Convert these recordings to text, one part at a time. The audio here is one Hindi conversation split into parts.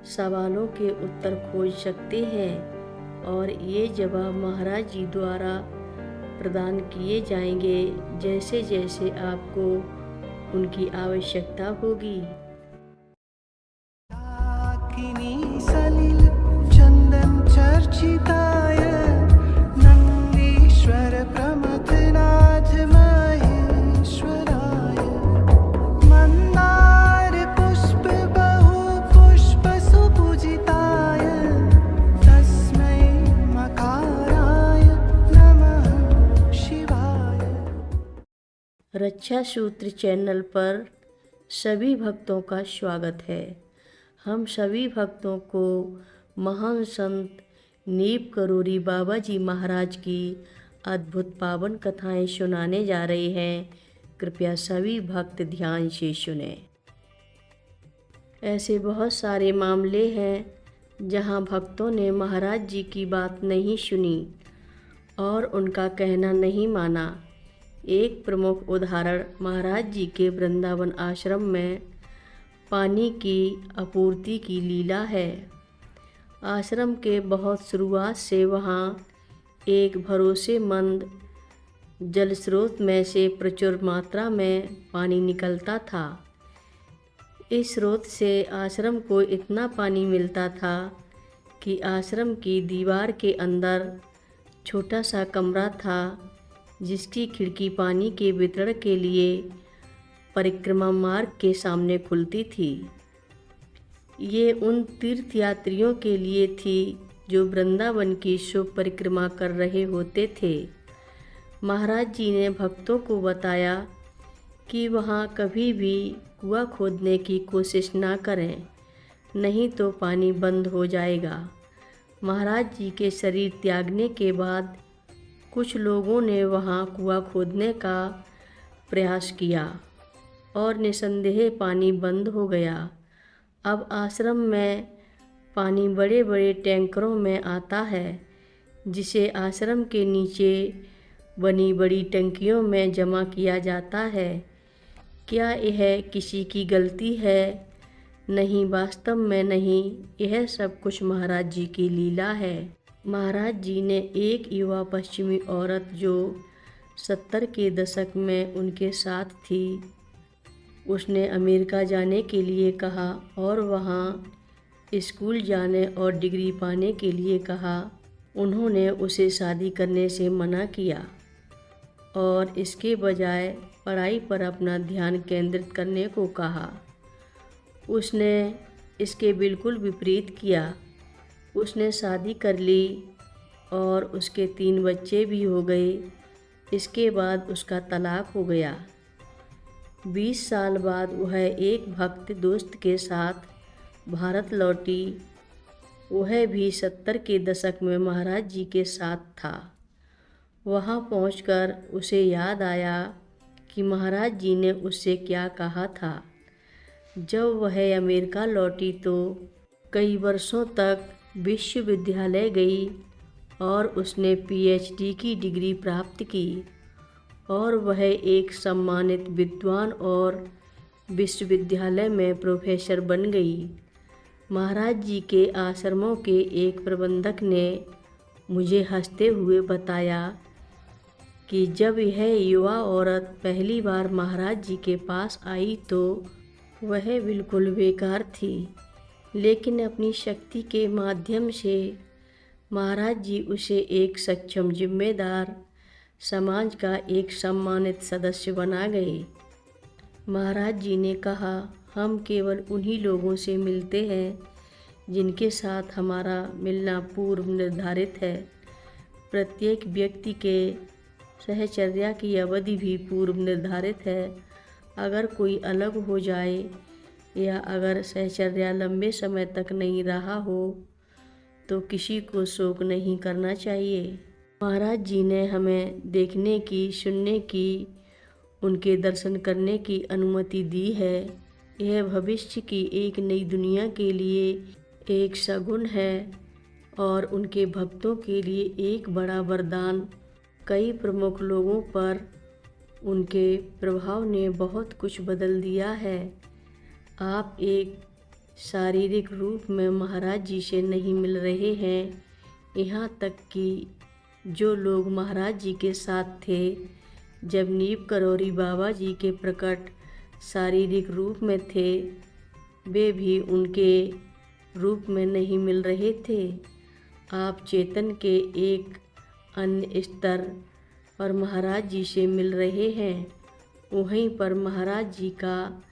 सवालों के उत्तर खोज सकते हैं और ये जवाब महाराज जी द्वारा प्रदान किए जाएंगे जैसे जैसे आपको उनकी आवश्यकता होगी। सलिल चंदन चर्चिताय नंदीश्वर प्रमथनाथ महेश्वराय मंदार पुष्प बहु पुष्प सुपूजिताय तस्मै मकाराय नमः शिवाय। रक्षा सूत्र चैनल पर सभी भक्तों का स्वागत है। हम सभी भक्तों को महान संत नीप करोरी बाबा जी महाराज की अद्भुत पावन कथाएं सुनाने जा रहे हैं। कृपया सभी भक्त ध्यान से सुने। ऐसे बहुत सारे मामले हैं जहां भक्तों ने महाराज जी की बात नहीं सुनी और उनका कहना नहीं माना। एक प्रमुख उदाहरण महाराज जी के वृंदावन आश्रम में पानी की आपूर्ति की लीला है। आश्रम के बहुत शुरुआत से वहाँ एक भरोसेमंद जल स्रोत में से प्रचुर मात्रा में पानी निकलता था। इस स्रोत से आश्रम को इतना पानी मिलता था कि आश्रम की दीवार के अंदर छोटा सा कमरा था जिसकी खिड़की पानी के वितरण के लिए परिक्रमा मार्ग के सामने खुलती थी। ये उन तीर्थयात्रियों के लिए थी जो वृंदावन की शुभ परिक्रमा कर रहे होते थे। महाराज जी ने भक्तों को बताया कि वहाँ कभी भी कुआं खोदने की कोशिश ना करें, नहीं तो पानी बंद हो जाएगा। महाराज जी के शरीर त्यागने के बाद कुछ लोगों ने वहाँ कुआं खोदने का प्रयास किया और निसंदेह पानी बंद हो गया। अब आश्रम में पानी बड़े बड़े टैंकरों में आता है जिसे आश्रम के नीचे बनी बड़ी टंकियों में जमा किया जाता है। क्या यह किसी की गलती है? नहीं, वास्तव में नहीं। यह सब कुछ महाराज जी की लीला है। महाराज जी ने एक युवा पश्चिमी औरत जो 70 के दशक में उनके साथ थी, उसने अमेरिका जाने के लिए कहा और वहाँ स्कूल जाने और डिग्री पाने के लिए कहा। उन्होंने उसे शादी करने से मना किया और इसके बजाय पढ़ाई पर अपना ध्यान केंद्रित करने को कहा। उसने इसके बिल्कुल विपरीत किया। उसने शादी कर ली और उसके 3 बच्चे भी हो गए। इसके बाद उसका तलाक हो गया। 20 साल बाद वह एक भक्त दोस्त के साथ भारत लौटी। वह भी 70 के दशक में महाराज जी के साथ था। वहाँ पहुंचकर उसे याद आया कि महाराज जी ने उससे क्या कहा था। जब वह अमेरिका लौटी तो कई वर्षों तक विश्वविद्यालय गई और उसने पीएचडी की डिग्री प्राप्त की और वह एक सम्मानित विद्वान और विश्वविद्यालय में प्रोफेसर बन गई। महाराज जी के आश्रमों के एक प्रबंधक ने मुझे हंसते हुए बताया कि जब यह युवा औरत पहली बार महाराज जी के पास आई तो वह बिल्कुल बेकार थी, लेकिन अपनी शक्ति के माध्यम से महाराज जी उसे एक सक्षम जिम्मेदार समाज का एक सम्मानित सदस्य बना गए। महाराज जी ने कहा, हम केवल उन्हीं लोगों से मिलते हैं जिनके साथ हमारा मिलना पूर्व निर्धारित है। प्रत्येक व्यक्ति के सहचर्या की अवधि भी पूर्व निर्धारित है। अगर कोई अलग हो जाए या अगर सहचर्या लंबे समय तक नहीं रहा हो तो किसी को शोक नहीं करना चाहिए। महाराज जी ने हमें देखने की, सुनने की, उनके दर्शन करने की अनुमति दी है। यह भविष्य की एक नई दुनिया के लिए एक सगुन है और उनके भक्तों के लिए एक बड़ा वरदान। कई प्रमुख लोगों पर उनके प्रभाव ने बहुत कुछ बदल दिया है। आप एक शारीरिक रूप में महाराज जी से नहीं मिल रहे हैं। यहाँ तक कि जो लोग महाराज जी के साथ थे जब नीम करौरी बाबा जी के प्रकट शारीरिक रूप में थे, वे भी उनके रूप में नहीं मिल रहे थे। आप चेतन के एक अन्य स्तर पर महाराज जी से मिल रहे हैं। वहीं पर महाराज जी का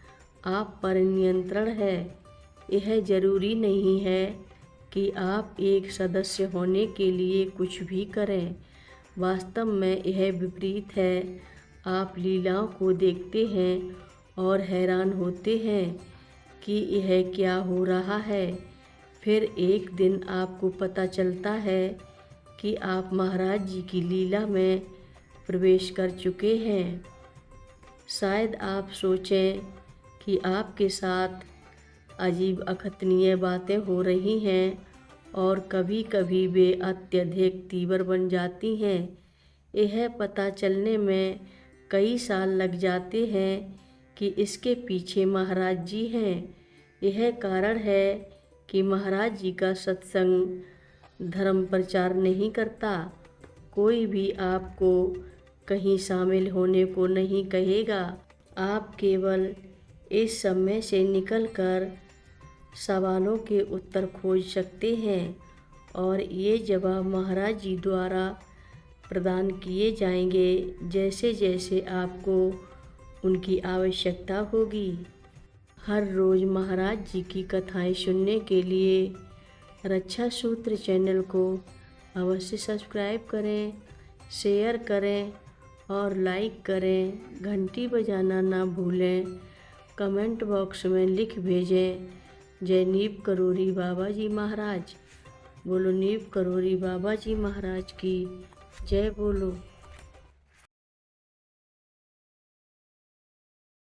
आप पर नियंत्रण है। यह जरूरी नहीं है कि आप एक सदस्य होने के लिए कुछ भी करें। वास्तव में यह विपरीत है। आप लीलाओं को देखते हैं और हैरान होते हैं कि यह क्या हो रहा है। फिर एक दिन आपको पता चलता है कि आप महाराज जी की लीला में प्रवेश कर चुके हैं। शायद आप सोचें कि आपके साथ अजीब अकथनीय बातें हो रही हैं और कभी कभी वे अत्यधिक तीव्र बन जाती हैं। यह पता चलने में कई साल लग जाते हैं कि इसके पीछे महाराज जी हैं। यह कारण है कि महाराज जी का सत्संग धर्म प्रचार नहीं करता। कोई भी आपको कहीं शामिल होने को नहीं कहेगा। आप केवल इस समय से निकलकर सवालों के उत्तर खोज सकते हैं और ये जवाब महाराज जी द्वारा प्रदान किए जाएंगे जैसे जैसे आपको उनकी आवश्यकता होगी। हर रोज़ महाराज जी की कथाएं सुनने के लिए रक्षा सूत्र चैनल को अवश्य सब्सक्राइब करें, शेयर करें और लाइक करें। घंटी बजाना ना भूलें। कमेंट बॉक्स में लिख भेजें, जय नीम करौरी बाबा जी महाराज। बोलो नीम करौरी बाबा जी महाराज की जय बोलो।